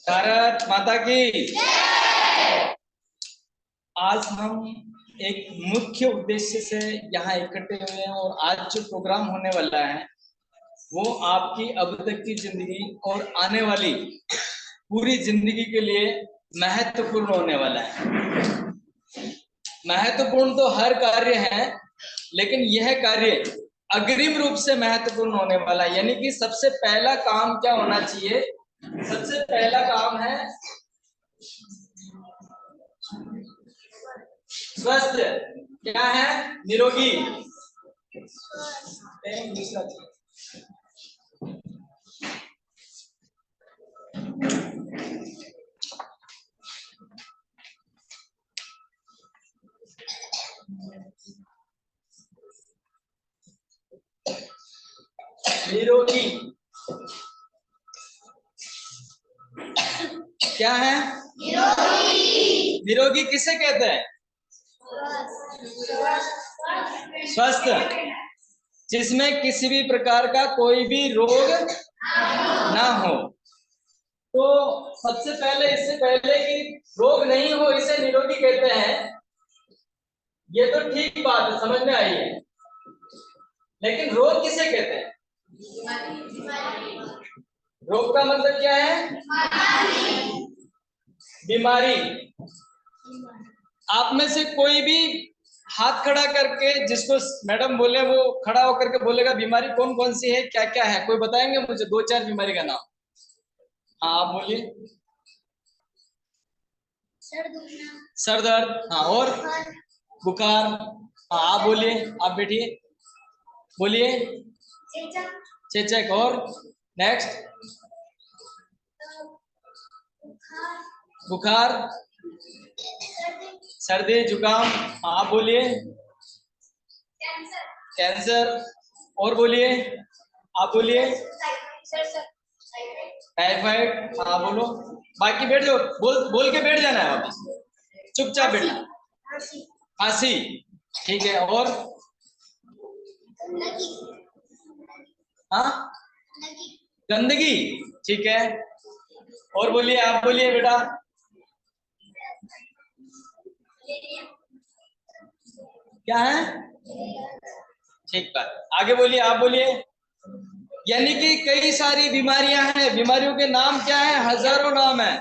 भारत माता की। आज हम एक मुख्य उद्देश्य से यहाँ इकट्ठे हुए हैं और आज जो प्रोग्राम होने वाला है वो आपकी अब तक की जिंदगी और आने वाली पूरी जिंदगी के लिए महत्वपूर्ण होने वाला है। महत्वपूर्ण तो हर कार्य है, लेकिन यह कार्य अग्रिम रूप से महत्वपूर्ण होने वाला है। यानी कि सबसे पहला काम क्या होना चाहिए? सबसे पहला काम है स्वस्थ। क्या है? निरोगी। निरोगी क्या है? निरोगी। निरोगी किसे कहते हैं? स्वस्थ, जिसमें किसी भी प्रकार का कोई भी रोग ना हो। तो सबसे पहले, इससे पहले कि रोग नहीं हो, इसे निरोगी कहते हैं। ये तो ठीक बात है, समझ में आई है। लेकिन रोग किसे कहते हैं? रोग का मतलब क्या है? बीमारी। आप में से कोई भी हाथ खड़ा करके, जिसको मैडम बोले वो खड़ा होकर के बोलेगा बीमारी कौन कौन सी है, क्या क्या है, कोई बताएंगे मुझे? 2-4 बीमारी का नाम। हाँ आप बोलिए। सर दर्द, हाँ, और बुखार, हाँ आप बोलिए, आप बैठिए, बोलिए। चेचक, और नेक्स्ट? बुखार, सर्दी, जुकाम, हाँ आप बोलिए। कैंसर, और बोलिए, आप बोलिए। टाइफाइड, हाँ बोलो। बाकी बैठ जाओ, बोल के बैठ जाना है, वापस चुपचाप बैठना। खांसी, ठीक है, और? हाँ, गंदगी, ठीक है, और बोलिए, आप बोलिए बेटा। क्या है? ठीक बात, आगे बोलिए, आप बोलिए। यानी कि कई सारी बीमारियां हैं, बीमारियों के नाम क्या है? हजारों नाम है।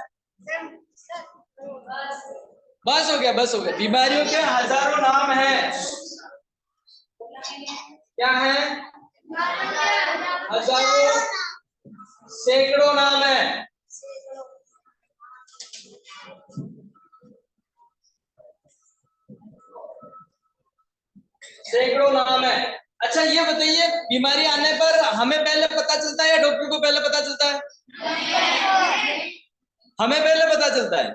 बस हो गया, बस हो गया, बीमारियों के हजारों नाम हैं। क्या है? हजारों, सैकड़ों नाम है। सैकड़ों नाम है। अच्छा ये बताइए, बीमारी आने पर हमें पहले पता चलता है या डॉक्टर को पहले पता चलता है? हमें पहले पता चलता है।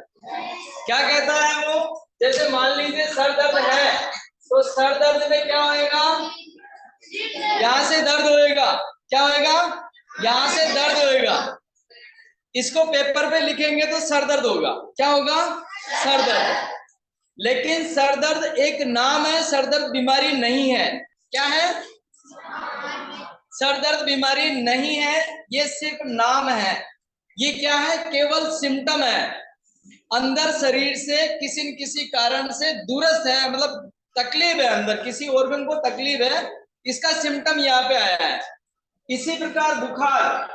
क्या कहता है वो? जैसे मान लीजिए सर दर्द है, तो सर दर्द में क्या होएगा? यहाँ से दर्द होएगा। क्या होएगा? यहाँ से दर्द होएगा। इसको पेपर पे लिखेंगे तो सर दर्द होगा। क्या होगा? सर दर्द। लेकिन सर दर्द एक नाम है, सर दर्द बीमारी नहीं है। क्या है? सर दर्द बीमारी नहीं है, ये सिर्फ नाम है। ये क्या है? केवल सिम्टम है। अंदर शरीर से किसी न किसी कारण से दूरस्थ है, मतलब तकलीफ है, अंदर किसी ऑर्गन को तकलीफ है, इसका सिम्टम यहाँ पे आया है। इसी प्रकार बुखार,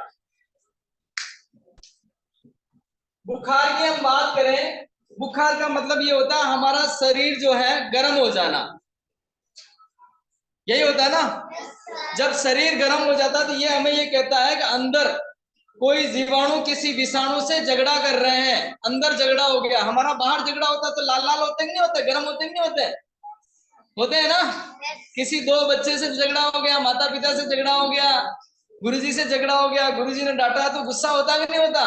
बुखार की हम बात करें, बुखार का मतलब ये होता है हमारा शरीर जो है गर्म हो जाना। यही होता है ना? जब शरीर गर्म हो जाता है तो ये हमें ये कहता है कि अंदर कोई जीवाणु किसी विषाणु से झगड़ा कर रहे हैं, अंदर झगड़ा हो गया। हमारा बाहर झगड़ा होता है तो लाल लाल होते नहीं होते, गर्म होते नहीं होते? होते हैं ना? किसी दो बच्चे से झगड़ा हो गया, माता पिता से झगड़ा हो गया, गुरुजी से झगड़ा हो गया, गुरुजी ने डांटा तो गुस्सा होता कि नहीं होता?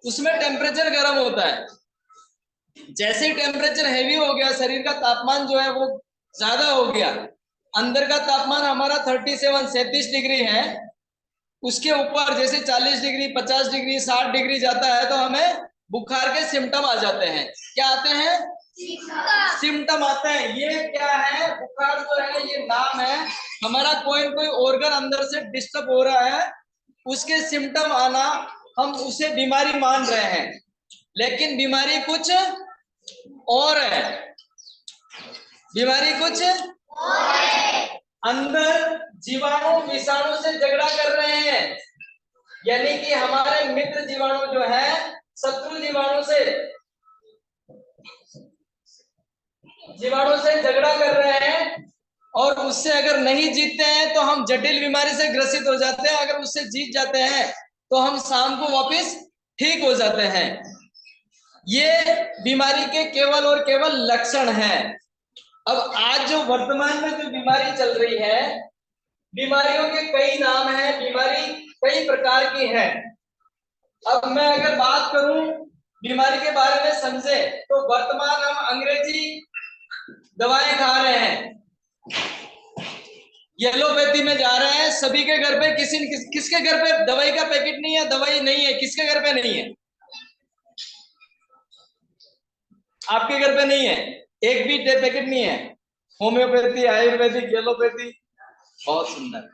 उसमें टेम्परेचर गर्म होता है। जैसे ही टेम्परेचर हैवी हो गया, शरीर का तापमान जो है वो ज्यादा हो गया, अंदर का तापमान हमारा 37 डिग्री है, उसके ऊपर जैसे 40 डिग्री 50 डिग्री 60 डिग्री जाता है तो हमें बुखार के सिम्टम आ जाते हैं। क्या आते हैं? सिम्टम आते हैं। ये क्या है? बुखार जो है ये नाम है, हमारा कोई न कोई ऑर्गन अंदर से डिस्टर्ब हो रहा है, उसके सिम्टम आना, हम उसे बीमारी मान रहे हैं, लेकिन बीमारी कुछ और है। बीमारी कुछ और है। अंदर जीवाणु विषाणु से झगड़ा कर रहे हैं, यानी कि हमारे मित्र जीवाणु जो है शत्रु जीवाणु से झगड़ा कर रहे हैं, और उससे अगर नहीं जीतते हैं तो हम जटिल बीमारी से ग्रसित हो जाते हैं। अगर उससे जीत जाते हैं तो हम शाम को वापस ठीक हो जाते हैं। ये बीमारी के केवल और केवल लक्षण हैं। अब आज जो वर्तमान में जो बीमारी चल रही है, बीमारियों के कई नाम हैं, बीमारी कई प्रकार की है। अब मैं अगर बात करूं बीमारी के बारे में समझे, तो वर्तमान हम अंग्रेजी दवाएं खा रहे हैं, येलोपैथी में जा रहे हैं। सभी के घर पे किसके घर पे दवाई का पैकेट नहीं है? दवाई नहीं है, किसके घर पे नहीं है? आपके घर पे नहीं है, एक भी पैकेट नहीं है। होम्योपैथी, आयुर्वेदिक, एलोपैथी, बहुत सुंदर।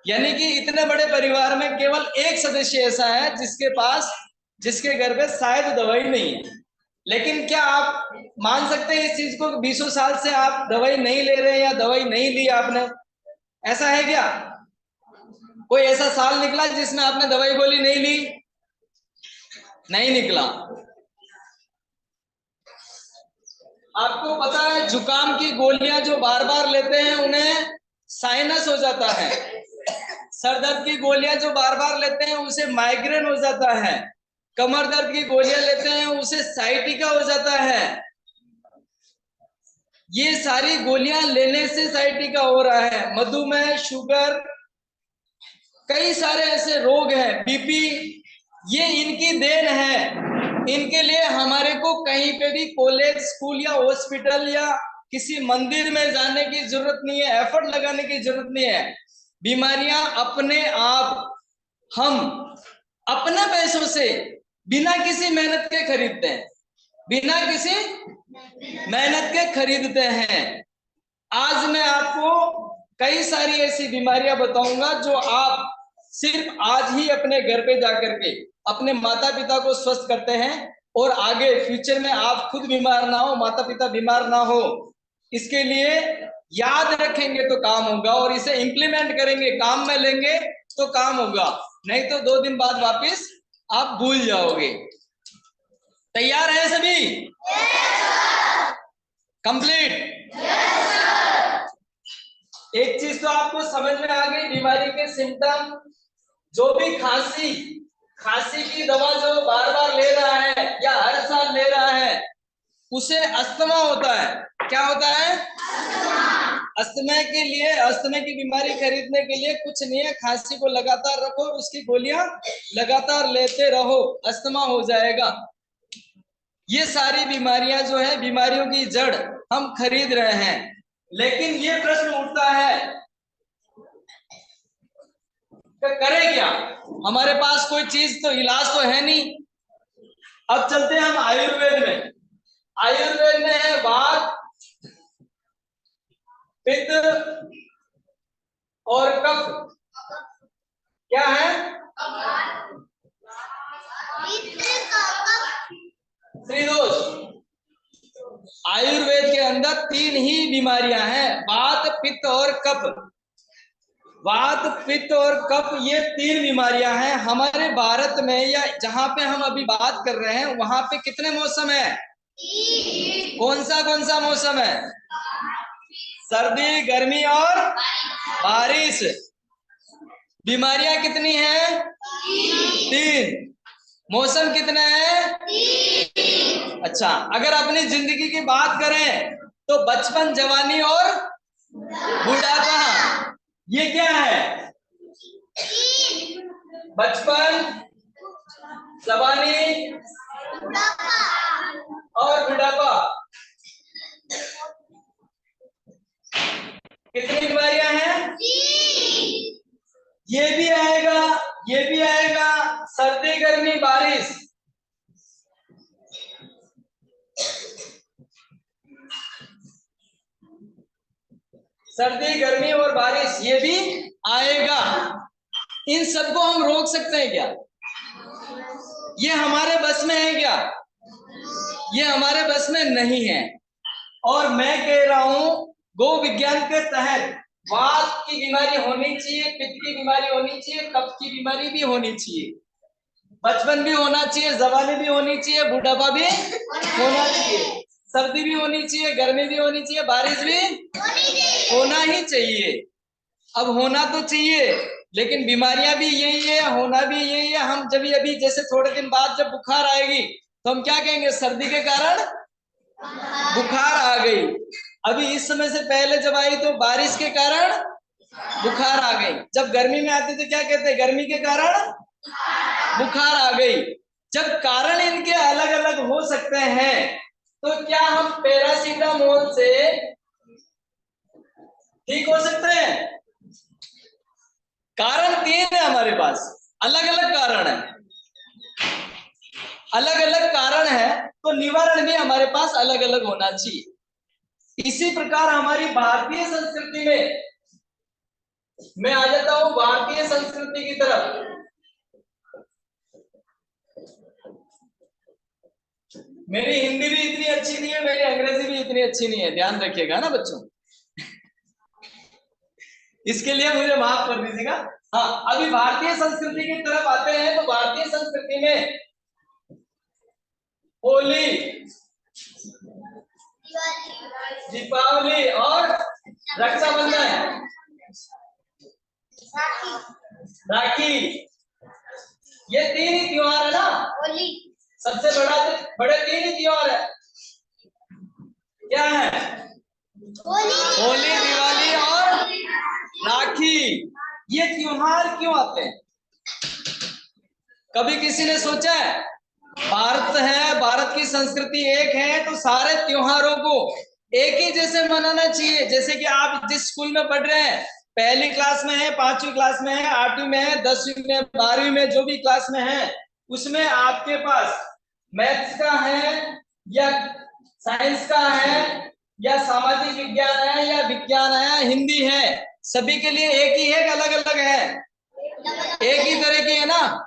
यानी कि इतने बड़े परिवार में केवल एक सदस्य ऐसा है जिसके घर पे शायद दवाई नहीं है। लेकिन क्या आप मान सकते हैं इस चीज को, 20 साल से आप दवाई नहीं ले रहे हैं या दवाई नहीं ली आपने? ऐसा है क्या? कोई ऐसा साल निकला जिसमें आपने दवाई गोली नहीं ली? नहीं निकला। आपको पता है जुकाम की गोलियां जो बार बार लेते हैं उन्हें साइनस हो जाता है। सर दर्द की गोलियां जो बार बार लेते हैं उसे माइग्रेन हो जाता है। कमर दर्द की गोलियां लेते हैं उसे साइटिका हो जाता है। ये सारी गोलियां लेने से साइटिका हो रहा है। मधुमेह, शुगर, कई सारे ऐसे रोग हैं, बीपी, ये इनकी देन है। इनके लिए हमारे को कहीं पे भी कॉलेज, स्कूल या हॉस्पिटल या किसी मंदिर में जाने की जरूरत नहीं है, एफर्ट लगाने की जरूरत नहीं है। बीमारियां अपने आप हम अपने पैसों से बिना किसी मेहनत के खरीदते हैं, बिना किसी मेहनत के खरीदते हैं। आज मैं आपको कई सारी ऐसी बीमारियां बताऊंगा जो आप सिर्फ आज ही अपने घर पे जाकर के अपने माता पिता को स्वस्थ करते हैं, और आगे फ्यूचर में आप खुद बीमार ना हो, माता पिता बीमार ना हो, इसके लिए याद रखेंगे तो काम होगा, और इसे इंप्लीमेंट करेंगे, काम में लेंगे तो काम होगा, नहीं तो 2 दिन बाद वापस आप भूल जाओगे। तैयार है सभी? कंप्लीट? एक चीज तो आपको समझ में आ गई, बीमारी के सिम्टम। जो भी खांसी की दवा जो बार बार ले रहा है या हर साल ले रहा है, उसे अस्थमा होता है। क्या होता है? अस्थमा के लिए, अस्थमा की बीमारी खरीदने के लिए कुछ नहीं है, खांसी को लगातार रखो, उसकी गोलियां लगातार लेते रहो, अस्थमा हो जाएगा। ये सारी बीमारियां जो है, बीमारियों की जड़ हम खरीद रहे हैं। लेकिन ये प्रश्न उठता है कि करें क्या? हमारे पास कोई चीज तो, इलाज तो है नहीं। अब चलते हैं हम आयुर्वेद में। आयुर्वेद में है वात, पित्त और कफ। क्या है? त्रिदोष। आयुर्वेद के अंदर 3 ही बीमारियां हैं, वात, पित्त और कफ। वात, पित्त और कफ, ये 3 बीमारियां हैं। हमारे भारत में या जहां पे हम अभी बात कर रहे हैं, वहां पे कितने मौसम है? कौन सा मौसम है? सर्दी, गर्मी और बारिश। बीमारियां कितनी हैं? 3। मौसम कितने हैं? अच्छा, अगर अपनी जिंदगी की बात करें तो बचपन, जवानी और बुढ़ापा, ये क्या है? बचपन, जवानी और बुढ़ापा। कितनी बीमारियां हैं? ये भी आएगा, ये भी आएगा सर्दी गर्मी बारिश। सर्दी गर्मी और बारिश ये भी आएगा। इन सबको हम रोक सकते हैं क्या? ये हमारे बस में है क्या? ये हमारे बस में नहीं है। और मैं कह रहा हूं गो विज्ञान के तहत वात की बीमारी होनी चाहिए, पित्त की बीमारी होनी चाहिए, कफ की बीमारी भी होनी चाहिए, बचपन भी होना चाहिए, जवानी भी होनी चाहिए, बुढ़ापा भी होना चाहिए, सर्दी भी होनी चाहिए, गर्मी भी होनी चाहिए, बारिश भी होना ही चाहिए। अब होना तो चाहिए, लेकिन बीमारियां भी यही है, होना भी यही है। हम जब अभी जैसे थोड़े दिन बाद जब बुखार आएगी तो हम क्या कहेंगे? सर्दी के कारण बुखार आ गई। अभी इस समय से पहले जब आई तो बारिश के कारण बुखार आ गई। जब गर्मी में आती तो क्या कहते हैं? गर्मी के कारण बुखार आ गई। जब कारण इनके अलग अलग हो सकते हैं तो क्या हम पैरासीटामोल से ठीक हो सकते हैं? कारण तीन है हमारे पास, अलग अलग कारण है, अलग अलग कारण है, तो निवारण भी हमारे पास अलग अलग होना चाहिए। इसी प्रकार हमारी भारतीय संस्कृति में मैं आ जाता हूं भारतीय संस्कृति की तरफ। मेरी हिंदी भी इतनी अच्छी नहीं है, मेरी अंग्रेजी भी इतनी अच्छी नहीं है, ध्यान रखिएगा ना बच्चों। इसके लिए मुझे माफ कर दीजिएगा। हाँ, अभी भारतीय संस्कृति की तरफ आते हैं तो भारतीय संस्कृति में होली, दीपावली और रक्षाबंधन, राखी, ये तीन ही त्योहार है ना। होली सबसे बड़े तीन ही त्योहार है। क्या है? होली, दिवाली और राखी। ये त्योहार क्यों आते हैं? कभी किसी ने सोचा है? भारत है, भारत की संस्कृति एक है तो सारे त्योहारों को एक ही जैसे मनाना चाहिए। जैसे कि आप जिस स्कूल में पढ़ रहे हैं, पहली क्लास में है, 5वीं क्लास में है, 8वीं में है, 10वीं में, 12वीं में, जो भी क्लास में है, उसमें आपके पास मैथ्स का है या साइंस का है या सामाजिक विज्ञान है या विज्ञान है, हिंदी है, सभी के लिए एक ही है कि अलग अलग है? एक ही तरह की है ना।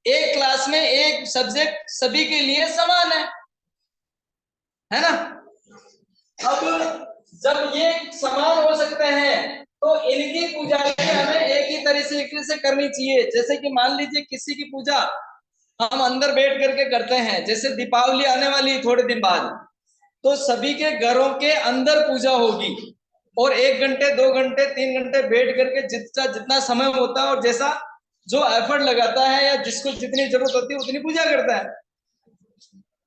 एक क्लास में एक सब्जेक्ट सभी के लिए समान है ना। अब जब ये समान हो सकते हैं तो इनकी पूजा भी हमें एक ही तरीके से करनी चाहिए। जैसे कि मान लीजिए किसी की पूजा हम अंदर बैठ करके करते हैं, जैसे दीपावली आने वाली है थोड़े दिन बाद, तो सभी के घरों के अंदर पूजा होगी और 1 घंटे 2 घंटे 3 घंटे बैठ करके जितना समय होता है और जैसा जो एफर्ट लगाता है या जिसको जितनी जरूरत होती है उतनी पूजा करता है।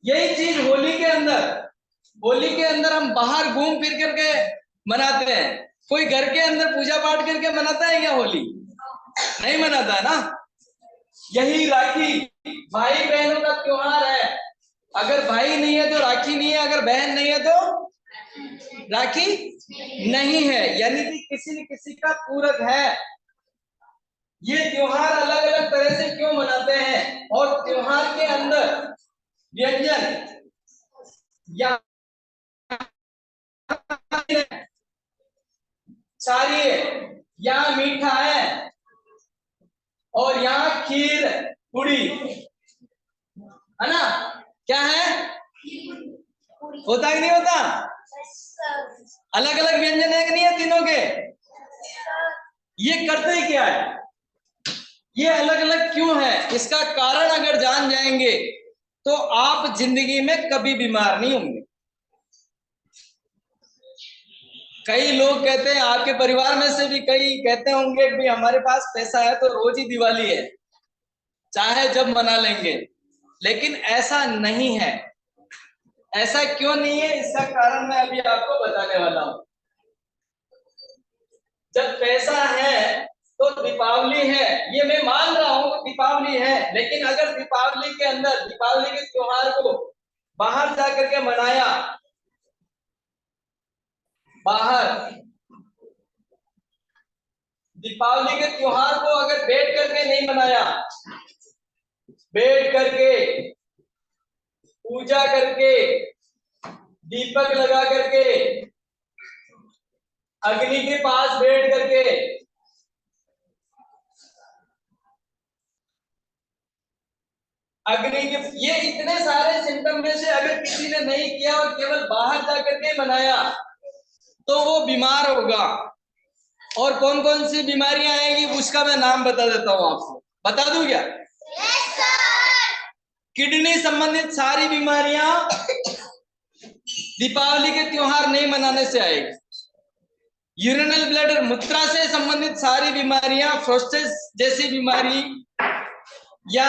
यही चीज होली के अंदर, होली के अंदर हम बाहर घूम फिर करके मनाते हैं। कोई घर के अंदर पूजा पाठ करके मनाता है क्या होली? नहीं मनाता है ना। यही राखी भाई बहनों का त्योहार है। अगर भाई नहीं है तो राखी नहीं है, अगर बहन नहीं है तो राखी नहीं है, यानी कि किसी न किसी का पूरक है। ये त्योहार अलग अलग तरह से क्यों मनाते हैं और त्योहार के अंदर व्यंजन या सारी यहाँ मीठा है और यहाँ खीर पूरी है ना। क्या है? होता कि नहीं होता? अलग अलग व्यंजन है कि नहीं है तीनों के? ये करते क्या है? ये अलग अलग क्यों है? इसका कारण अगर जान जाएंगे तो आप जिंदगी में कभी बीमार नहीं होंगे। कई लोग कहते हैं, आपके परिवार में से भी कई कहते होंगे कि हमारे पास पैसा है तो रोज ही दिवाली है, चाहे जब मना लेंगे, लेकिन ऐसा नहीं है। ऐसा क्यों नहीं है? इसका कारण मैं अभी आपको बताने वाला हूं। जब पैसा है तो दीपावली है, ये मैं मान रहा हूं कि दीपावली है, लेकिन अगर दीपावली के अंदर दीपावली के त्योहार को बाहर जाकर के मनाया, बाहर दीपावली के त्योहार को अगर बैठ करके नहीं मनाया, बैठ करके पूजा करके दीपक लगा करके अग्नि के पास बैठ करके अग्नि के, ये इतने सारे सिम्टम में से अगर किसी ने नहीं किया और केवल बाहर जाकर के मनाया तो वो बीमार होगा। और कौन कौन सी बीमारियां आएगी उसका मैं नाम बता देता हूं आपको। बता दूं क्या? Yes sir. किडनी संबंधित सारी बीमारियां दीपावली के त्योहार नहीं मनाने से आएगी। यूरिनल ब्लैडर, मूत्रा से संबंधित सारी बीमारियां, प्रोस्टेट जैसी बीमारी, या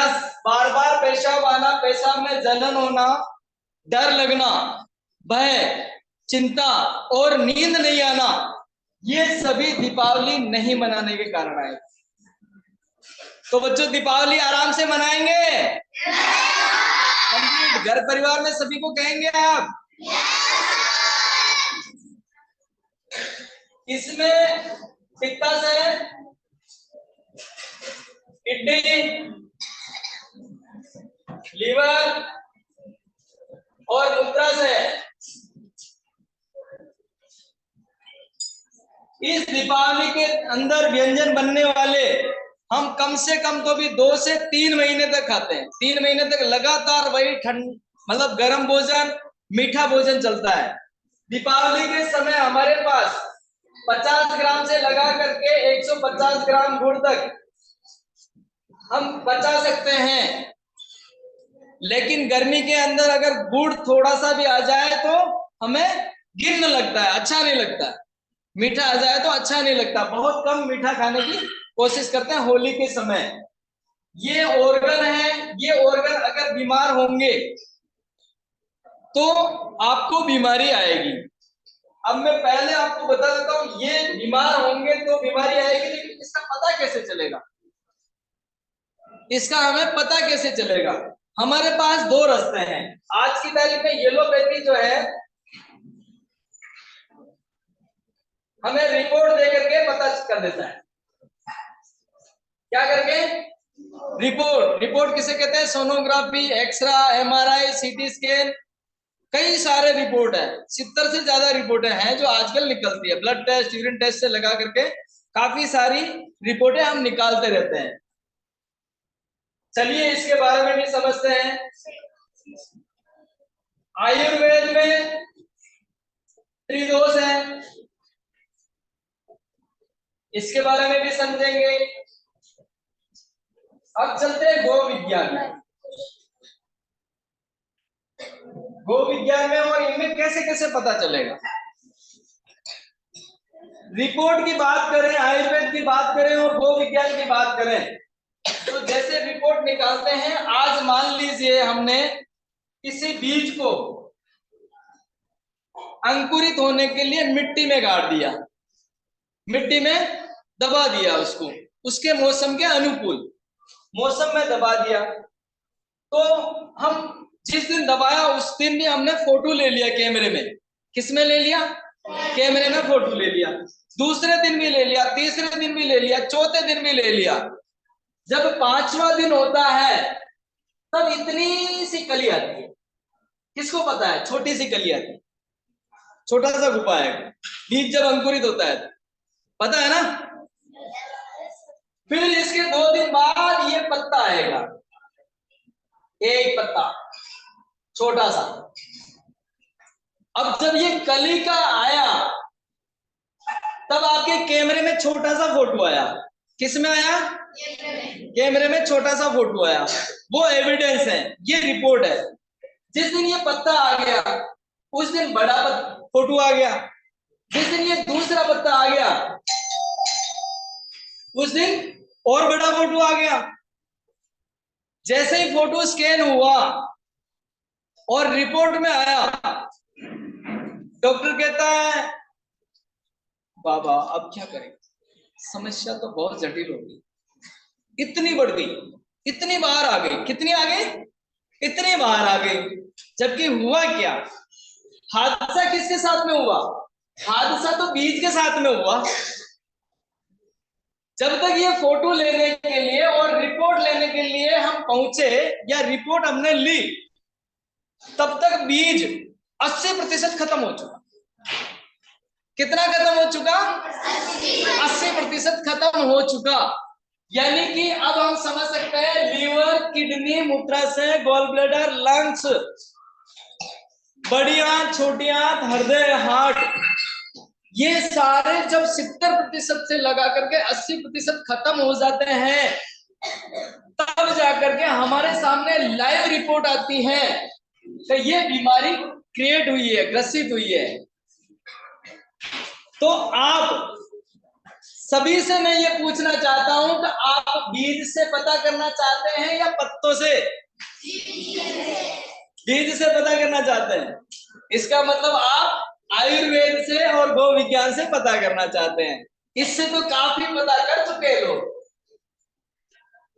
बार बार पेशाब आना, पेशाब में जलन होना, डर लगना, भय, चिंता और नींद नहीं आना, ये सभी दीपावली नहीं मनाने के कारण आए। तो बच्चों दीपावली आराम से मनाएंगे? कंप्लीट घर परिवार में सभी को कहेंगे आप? इसमें पित्ता से, किडनी, लीवर और मूत्रा से इस दीपावली के अंदर व्यंजन बनने वाले हम कम से कम तो भी 2 से 3 महीने तक खाते हैं। 3 महीने तक लगातार वही मतलब गर्म भोजन, मीठा भोजन चलता है। दीपावली के समय हमारे पास 50 ग्राम से लगा करके 150 ग्राम गुड़ तक हम बचा सकते हैं। लेकिन गर्मी के अंदर अगर गुड़ थोड़ा सा भी आ जाए तो हमें गिरने लगता है, अच्छा नहीं लगता। मीठा आ जाए तो अच्छा नहीं लगता। बहुत कम मीठा खाने की कोशिश करते हैं होली के समय। ये ऑर्गन है, ये ऑर्गन अगर बीमार होंगे तो आपको बीमारी आएगी। अब मैं पहले आपको बता देता हूं, ये बीमार होंगे तो बीमारी आएगी, लेकिन इसका पता कैसे चलेगा? इसका हमें पता कैसे चलेगा? हमारे पास 2 रास्ते हैं। आज की तारीख में येलोपैथी जो है हमें रिपोर्ट दे करके पता कर देता है। क्या करके? रिपोर्ट किसे कहते हैं? Sonography, X-ray, MRI, CT scan, कई सारे रिपोर्ट है। 70 से ज्यादा रिपोर्टें हैं जो आजकल निकलती है। ब्लड टेस्ट, यूरिन टेस्ट से लगा करके काफी सारी रिपोर्टें हम निकालते रहते हैं। चलिए इसके बारे में भी समझते हैं। आयुर्वेद में त्रिदोष है, इसके बारे में भी समझेंगे। अब चलते हैं गो विज्ञान में। गो विज्ञान में और इनमें कैसे कैसे पता चलेगा? रिपोर्ट की बात करें, आयुर्वेद की बात करें और गो विज्ञान की बात करें तो जैसे रिपोर्ट निकालते हैं, आज मान लीजिए हमने किसी बीज को अंकुरित होने के लिए मिट्टी में गाड़ दिया, मिट्टी में दबा दिया उसको, उसके मौसम के अनुकूल मौसम में दबा दिया। तो हम जिस दिन दबाया उस दिन भी हमने फोटो ले लिया कैमरे में। किसमें ले लिया? कैमरे में फोटो ले लिया। दूसरे दिन भी ले लिया, तीसरे दिन भी ले लिया, चौथे दिन भी ले लिया। जब 5वां दिन होता है तब इतनी सी कली आती है। किसको पता है? छोटी सी कली आती है, छोटा सा गुफा है बीज जब अंकुरित होता है, पता है ना? फिर इसके 2 दिन बाद ये पत्ता आएगा, एक पत्ता छोटा सा। अब जब ये कली का आया तब आपके कैमरे में छोटा सा फोटो आया। किस में आया? कैमरे में छोटा सा फोटो आया। वो एविडेंस है, ये रिपोर्ट है। जिस दिन ये पत्ता आ गया उस दिन बड़ा फोटो आ गया। जिस दिन ये दूसरा पत्ता आ गया उस दिन और बड़ा फोटो आ गया। जैसे ही फोटो स्कैन हुआ और रिपोर्ट में आया, डॉक्टर कहता है बाबा अब क्या करें, समस्या तो बहुत जटिल हो गई, इतनी बढ़ गई, इतनी बार आ गई। कितनी आ गई? इतनी बार आ गई। जबकि हुआ क्या? हादसा किसके साथ में हुआ? हादसा तो बीज के साथ में हुआ। जब तक ये फोटो लेने के लिए और रिपोर्ट लेने के लिए हम पहुंचे या रिपोर्ट हमने ली, तब तक बीज 80% खत्म हो चुका। कितना खत्म हो चुका? 80% खत्म हो चुका। यानी कि अब हम समझ सकते हैं लीवर, किडनी, मूत्राशय, गॉल ब्लैडर, लंग्स, बड़ी आंत, छोटी आंत, हृदय, हार्ट, ये सारे जब 70% से लगा करके 80% खत्म हो जाते हैं, तब जाकर के हमारे सामने लाइव रिपोर्ट आती है कि ये बीमारी क्रिएट हुई है, ग्रसित हुई है। तो आप सभी से मैं ये पूछना चाहता हूं कि आप बीज से पता करना चाहते हैं या पत्तों से? बीज से पता करना चाहते हैं। इसका मतलब आप आयुर्वेद से और गो विज्ञान से पता करना चाहते हैं। इससे तो काफी पता कर चुके लोग।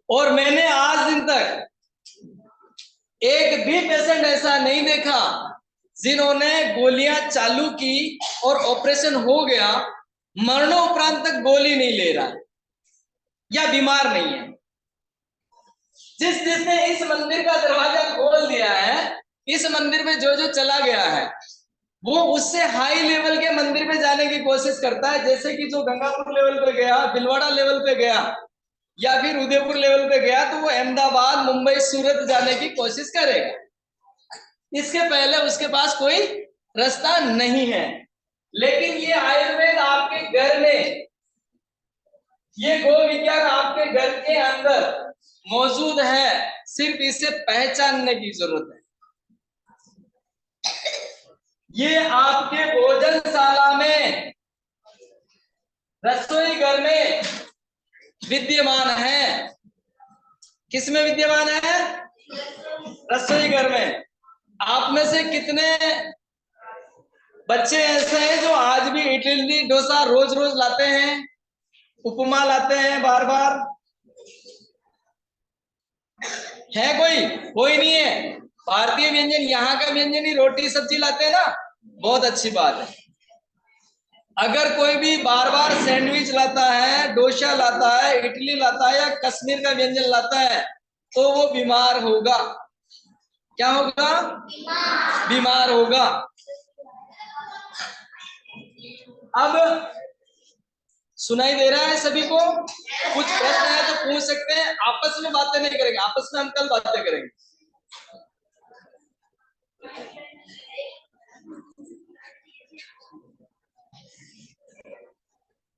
और मैंने आज दिन तक एक भी पेशेंट ऐसा नहीं देखा जिन्होंने गोलियां चालू की और ऑपरेशन हो गया, मरणोपरांत तक गोली नहीं ले रहा या बीमार नहीं है। जिसने इस मंदिर का दरवाजा खोल दिया है, इस मंदिर में जो जो चला गया है, वो उससे हाई लेवल के मंदिर पे जाने की कोशिश करता है। जैसे कि जो गंगापुर लेवल पे गया, भिलवाड़ा लेवल पे गया या फिर उदयपुर लेवल पे गया, तो वो अहमदाबाद, मुंबई, सूरत जाने की कोशिश करेगा। इसके पहले उसके पास कोई रास्ता नहीं है। लेकिन ये आयुर्वेद आपके घर में, ये गो विज्ञान आपके घर के अंदर मौजूद है, सिर्फ इसे पहचानने की जरूरत है। ये आपके भोजनशाला में, रसोई घर में विद्यमान है। किसमें विद्यमान है? रसोई घर में। आप में से कितने बच्चे ऐसे हैं जो आज भी इडली डोसा रोज रोज लाते हैं, उपमा लाते हैं बार बार? है कोई? कोई नहीं है। भारतीय व्यंजन, यहाँ का व्यंजन ही रोटी सब्जी लाते हैं ना, बहुत अच्छी बात है। अगर कोई भी बार बार सैंडविच लाता है, डोसा लाता है, इडली लाता है या कश्मीर का व्यंजन लाता है, तो वो बीमार होगा। क्या होगा? बीमार होगा। अब सुनाई दे रहा है सभी को? कुछ प्रश्न है तो पूछ सकते हैं। आपस में बातें नहीं करेंगे, आपस में हम कल बातें करेंगे।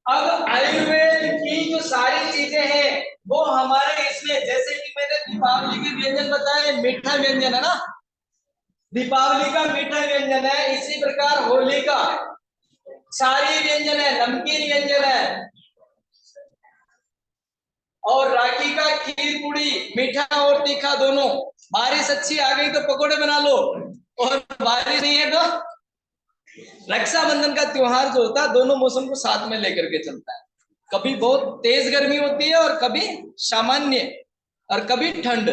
अब आयुर्वेद की जो सारी चीजें हैं वो हमारे इसमें, जैसे कि मैंने दीपावली के व्यंजन बताए, मीठा व्यंजन है ना, दीपावली का मीठा व्यंजन है। इसी प्रकार होली का सारी व्यंजन है, नमकीन व्यंजन है। और राखी का खीर पूड़ी, मीठा और तीखा दोनों। बारिश अच्छी आ गई तो पकोड़े बना लो, और बारिश नहीं है तो रक्षाबंधन का त्योहार जो होता है, दोनों मौसम को साथ में लेकर के चलता है। कभी बहुत तेज गर्मी होती है और कभी सामान्य, और कभी ठंड,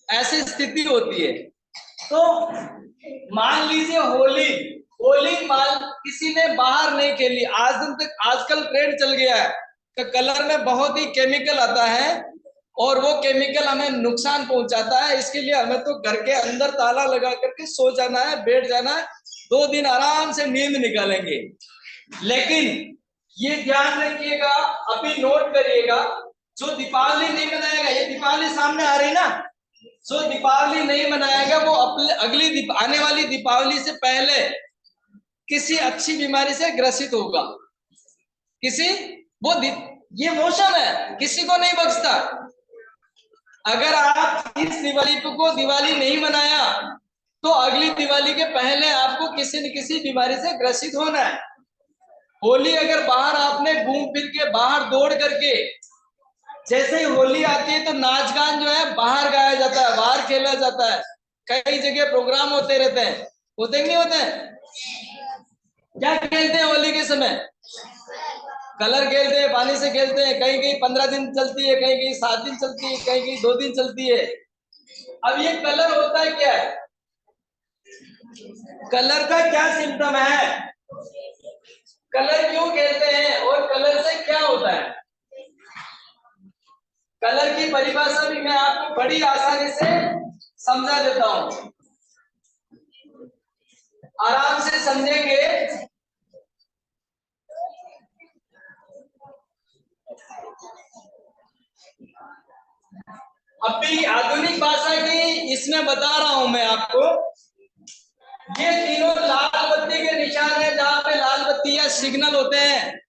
ऐसी स्थिति होती है। तो मान लीजिए होली, मान किसी ने बाहर नहीं खेली आज दिन तक। आजकल ट्रेंड चल गया है कि कलर में बहुत ही केमिकल आता है और वो केमिकल हमें नुकसान पहुंचाता है। इसके लिए हमें तो घर के अंदर ताला लगा करके सो जाना है, बैठ जाना है, 2 दिन आराम से नींद निकालेंगे। लेकिन ये ध्यान रखिएगा, अभी नोट करिएगा, जो दीपावली नहीं मनाएगा, ये दीपावली सामने आ रही ना, जो दीपावली नहीं मनाएगा वो अगली आने वाली दीपावली से पहले किसी अच्छी बीमारी से ग्रसित होगा। किसी वो ये मौसम है, किसी को नहीं बख्शता। अगर आप इस दिवाली को दिवाली नहीं मनाया तो अगली दिवाली के पहले आपको किसी न किसी बीमारी से ग्रसित होना है। होली अगर बाहर आपने घूम फिर के, बाहर दौड़ करके, जैसे ही होली आती है तो नाच गान जो है बाहर गाया जाता है, बाहर खेला जाता है, कई जगह प्रोग्राम होते रहते हैं। होते नहीं होते? क्या खेलते हैं होली के समय? कलर खेलते हैं, पानी से खेलते हैं। कहीं कहीं 15 दिन चलती है, कहीं कहीं 7 दिन चलती है, कहीं कहीं 2 दिन चलती है। अब ये कलर होता है क्या है? कलर का क्या सिम्टम है? कलर क्यों खेलते हैं और कलर से क्या होता है? कलर की परिभाषा भी मैं आपको बड़ी आसानी से समझा देता हूं, आराम से समझेंगे। अभी आधुनिक भाषा की इसमें बता रहा हूं मैं आपको। ये तीनों लाल बत्ती के निशान है, जहां पे लाल बत्ती या सिग्नल होते हैं,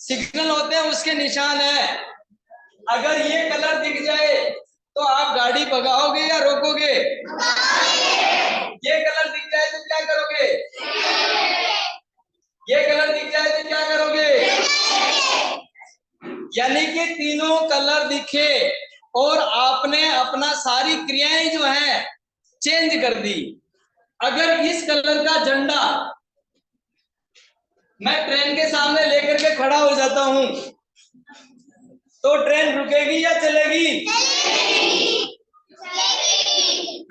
सिग्नल होते हैं उसके निशान है। अगर ये कलर दिख जाए तो आप गाड़ी भगाओगे या रोकोगे? ये कलर दिख जाए तो क्या करोगे? ये कलर दिख जाए तो क्या करोगे? यानी कि तीनों कलर दिखे और आपने अपना सारी क्रियाएं जो है चेंज कर दी। अगर इस कलर का झंडा मैं ट्रेन के सामने लेकर के खड़ा हो जाता हूं तो ट्रेन रुकेगी या चलेगी?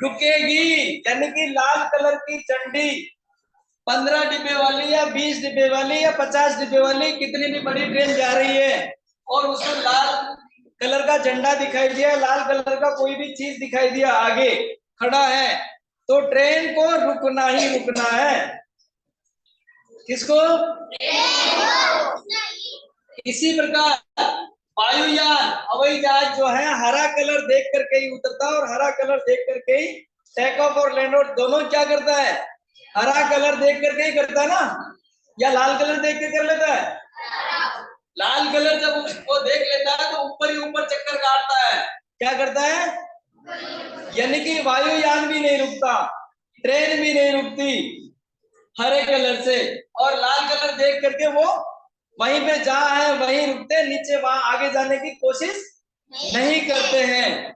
रुकेगी। यानी कि लाल कलर की झंडी 15 डिब्बे वाली या 20 डिब्बे वाली या 50 डिब्बे वाली कितनी भी बड़ी ट्रेन जा रही है और उसमें लाल कलर का झंडा दिखाई दिया, लाल कलर का कोई भी चीज दिखाई दिया आगे खड़ा है, तो ट्रेन को रुकना ही रुकना है। किसको? इसी प्रकार वायुयान हवाई जहाज जो है हरा कलर देख करके ही उतरता है और हरा कलर देख करके ही टेक ऑफ और लैंड ऑफ दोनों क्या करता है? हरा कलर देख करके ही करता है ना, या लाल कलर देख के कर लेता है? लाल कलर जब उसको देख लेता है तो ऊपर ही ऊपर चक्कर काटता है। क्या करता है? यानी कि वायुयान भी नहीं रुकता, ट्रेन भी नहीं रुकती हरे कलर से, और लाल कलर देख करके वो वहीं पे जहां है वहीं रुकते, नीचे वहां आगे जाने की कोशिश नहीं करते हैं।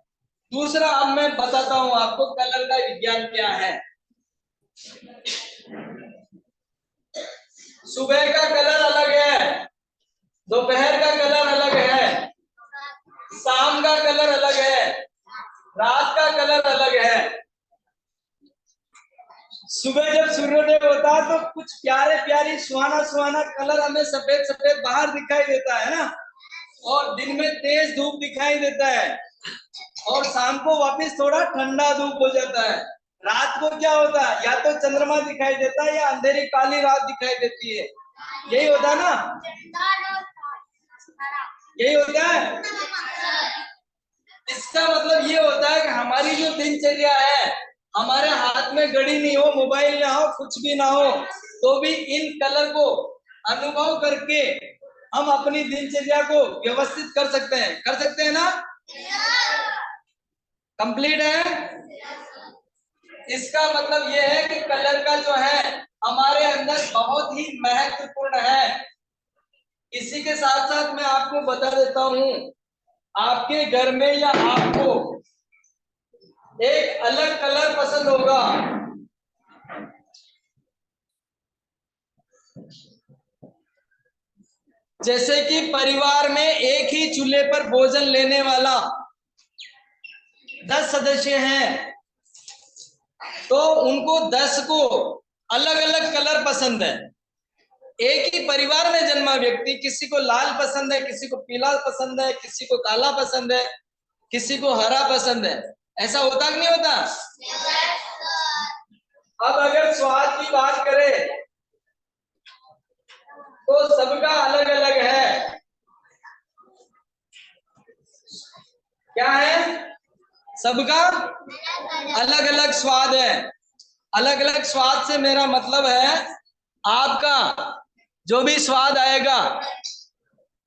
दूसरा अब मैं बताता हूं आपको कलर का विज्ञान क्या है। सुबह का कलर अलग है, दोपहर का कलर अलग है, शाम का कलर अलग है, रात का कलर अलग है। सुबह जब सूर्योदय होता है तो कुछ प्यारे प्यारी सुहाना सुहाना कलर हमें सफेद सफेद बाहर दिखाई देता है ना, और दिन में तेज धूप दिखाई देता है, और शाम को वापस थोड़ा ठंडा धूप हो जाता है। रात को क्या होता है? या तो चंद्रमा दिखाई देता है या अंधेरी काली रात दिखाई देती है। यही होता है ना, यही होता है। इसका मतलब ये होता है कि हमारी जो दिनचर्या है, हमारे हाथ में घड़ी नहीं हो, मोबाइल ना हो, कुछ भी ना हो, तो भी इन कलर को अनुभव करके हम अपनी दिनचर्या को व्यवस्थित कर सकते हैं। कर सकते हैं ना? कंप्लीट है। इसका मतलब यह है कि कलर का जो है हमारे अंदर बहुत ही महत्वपूर्ण है। इसी के साथ साथ मैं आपको बता देता हूं, आपके घर में या आपको एक अलग कलर पसंद होगा। जैसे कि परिवार में एक ही चूल्हे पर भोजन लेने वाला 10 सदस्य हैं, तो उनको 10 को अलग अलग कलर पसंद है। एक ही परिवार में जन्मा व्यक्ति, किसी को लाल पसंद है, किसी को पीला पसंद है, किसी को काला पसंद है, किसी को हरा पसंद है। ऐसा होता कि नहीं होता? अब अगर स्वाद की बात करें तो सबका अलग अलग है। क्या है? सबका अलग अलग स्वाद है। अलग अलग स्वाद से मेरा मतलब है आपका जो भी स्वाद आएगा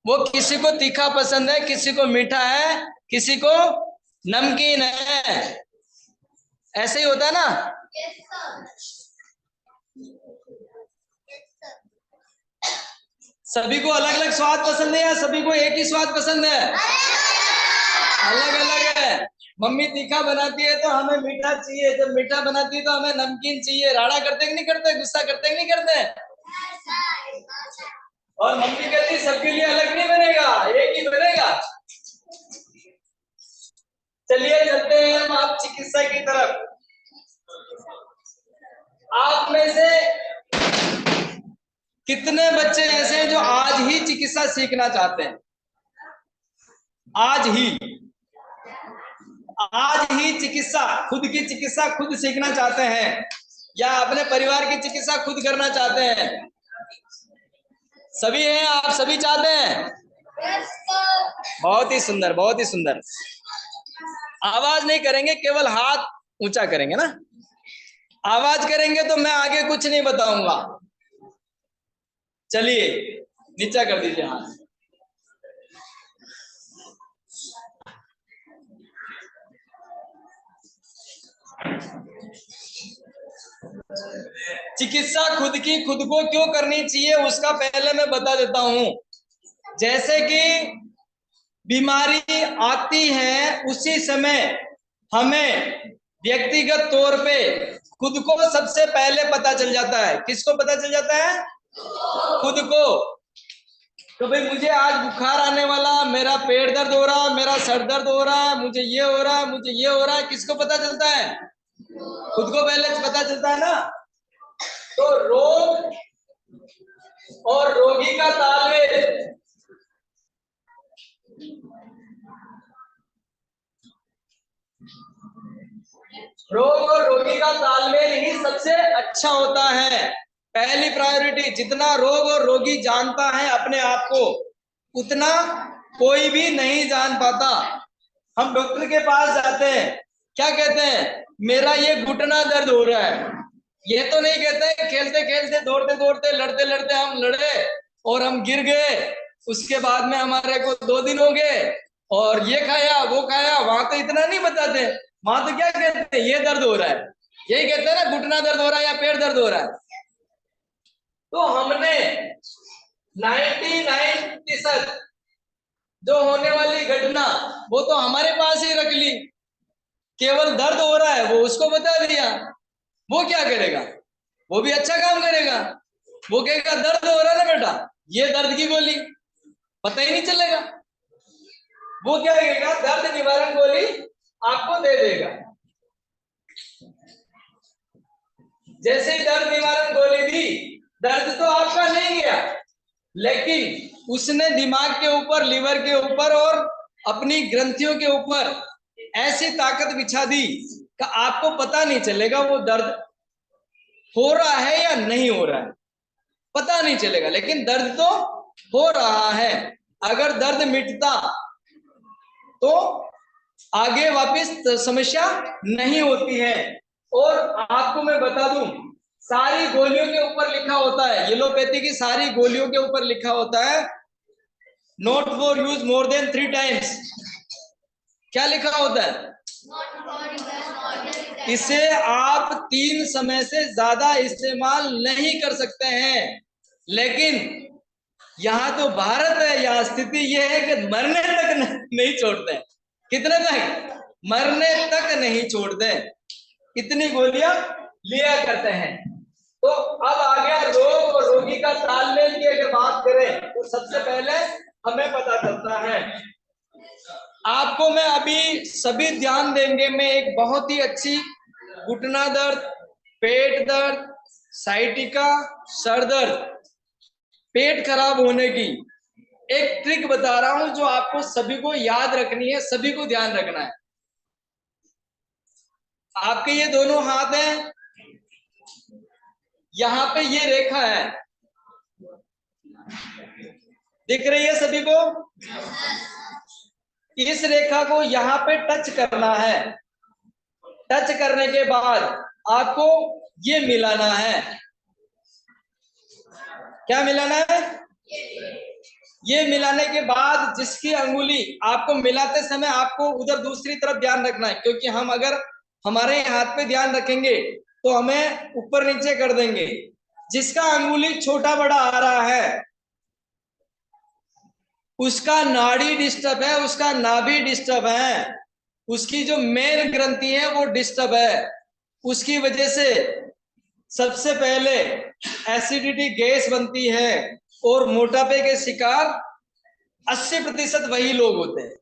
वो किसी को तीखा पसंद है, किसी को मीठा है, किसी को नमकीन है। ऐसे ही होता है ना? सभी को अलग अलग स्वाद पसंद है या सभी को एक ही स्वाद पसंद है? अलग अलग है। मम्मी तीखा बनाती है तो हमें मीठा चाहिए, जब मीठा बनाती है तो हमें नमकीन चाहिए। राड़ा करते कि नहीं करते? गुस्सा करते कि नहीं करते? और मम्मी कहती सबके लिए अलग नहीं बनेगा, एक ही बनेगा। चलिए चलते हैं हम आप चिकित्सा की तरफ। आप में से कितने बच्चे ऐसे हैं जो आज ही चिकित्सा सीखना चाहते हैं? आज ही चिकित्सा, खुद की चिकित्सा खुद सीखना चाहते हैं या अपने परिवार की चिकित्सा खुद करना चाहते हैं? सभी हैं, आप सभी चाहते हैं? बहुत ही सुंदर, बहुत ही सुंदर। आवाज नहीं करेंगे, केवल हाथ ऊंचा करेंगे ना। आवाज करेंगे तो मैं आगे कुछ नहीं बताऊंगा। चलिए नीचा कर दीजिए हाथ। चिकित्सा खुद की खुद को क्यों करनी चाहिए उसका पहले मैं बता देता हूं। जैसे कि बीमारी आती है उसी समय हमें व्यक्तिगत तौर पे खुद को सबसे पहले पता चल जाता है। किसको पता चल जाता है? खुद को। तो भाई मुझे आज बुखार आने वाला, मेरा पेट दर्द हो रहा, मेरा सर दर्द हो रहा, मुझे ये हो रहा, मुझे ये हो रहा है, किसको पता चलता है? खुद को पहले पता चलता है ना। तो रोग और रोगी का तालमेल, रोग और रोगी का तालमेल ही सबसे अच्छा होता है। पहली प्रायोरिटी, जितना रोग और रोगी जानता है अपने आप को उतना कोई भी नहीं जान पाता। हम डॉक्टर के पास जाते हैं, क्या कहते हैं? मेरा ये घुटना दर्द हो रहा है। ये तो नहीं कहते खेलते खेलते दौड़ते दौड़ते लड़ते लड़ते हम लड़े और हम गिर गए, उसके बाद में हमारे को 2 दिन हो गए और ये खाया वो खाया। वहां तो इतना नहीं बताते, वहां तो क्या कहते हैं? ये दर्द हो रहा है। यही कहते हैं ना, घुटना दर्द हो रहा है या पेट दर्द हो रहा है। तो हमने 99% जो होने वाली घटना वो तो हमारे पास ही रख ली। केवल दर्द हो रहा है वो उसको बता दिया। वो क्या करेगा? वो भी अच्छा काम करेगा। वो कहेगा दर्द हो रहा है ना बेटा, ये दर्द की गोली, पता ही नहीं चलेगा। वो क्या कहेगा? दर्द निवारण गोली आपको दे देगा। जैसे ही दर्द निवारण गोली दी, दर्द तो आपका नहीं गया, लेकिन उसने दिमाग के ऊपर, लीवर के ऊपर और अपनी ग्रंथियों के ऊपर ऐसी ताकत बिछा दी कि आपको पता नहीं चलेगा वो दर्द हो रहा है या नहीं हो रहा है, पता नहीं चलेगा, लेकिन दर्द तो हो रहा है। अगर दर्द मिटता तो आगे वापस समस्या नहीं होती है। और आपको मैं बता दूं, सारी गोलियों के ऊपर लिखा होता है, एलोपैथी की सारी गोलियों के ऊपर लिखा होता है not for use more than 3 times. क्या लिखा होता है? इसे आप 3 समय से ज्यादा इस्तेमाल नहीं कर सकते हैं। लेकिन यहाँ तो भारत है, यहाँ स्थिति यह है कि मरने तक नहीं छोड़ते। कितने तक? मरने तक नहीं छोड़ते, इतनी गोलियां लिया करते हैं। तो अब आ गया रोग और रोगी का तालमेल की अगर बात करें तो सबसे पहले हमें पता चलता है। आपको मैं अभी सभी ध्यान देंगे, मैं एक बहुत ही अच्छी घुटना दर्द, पेट दर्द, साइटिका, सर दर्द, पेट खराब होने की एक ट्रिक बता रहा हूं जो आपको सभी को याद रखनी है, सभी को ध्यान रखना है। आपके ये दोनों हाथ हैं, यहां पे ये रेखा है, दिख रही है सभी को? इस रेखा को यहां पे टच करना है। टच करने के बाद आपको ये मिलाना है। क्या मिलाना है? ये मिलाने के बाद जिसकी अंगुली आपको मिलाते समय आपको उधर दूसरी तरफ ध्यान रखना है, क्योंकि हम अगर हमारे हाथ पे ध्यान रखेंगे तो हमें ऊपर नीचे कर देंगे। जिसका अंगुली छोटा बड़ा आ रहा है उसका नाड़ी डिस्टर्ब है, उसका नाभि डिस्टर्ब है, उसकी जो मेन ग्रंथि है वो डिस्टर्ब है। उसकी वजह से सबसे पहले एसिडिटी गैस बनती है और मोटापे के शिकार 80% वही लोग होते हैं।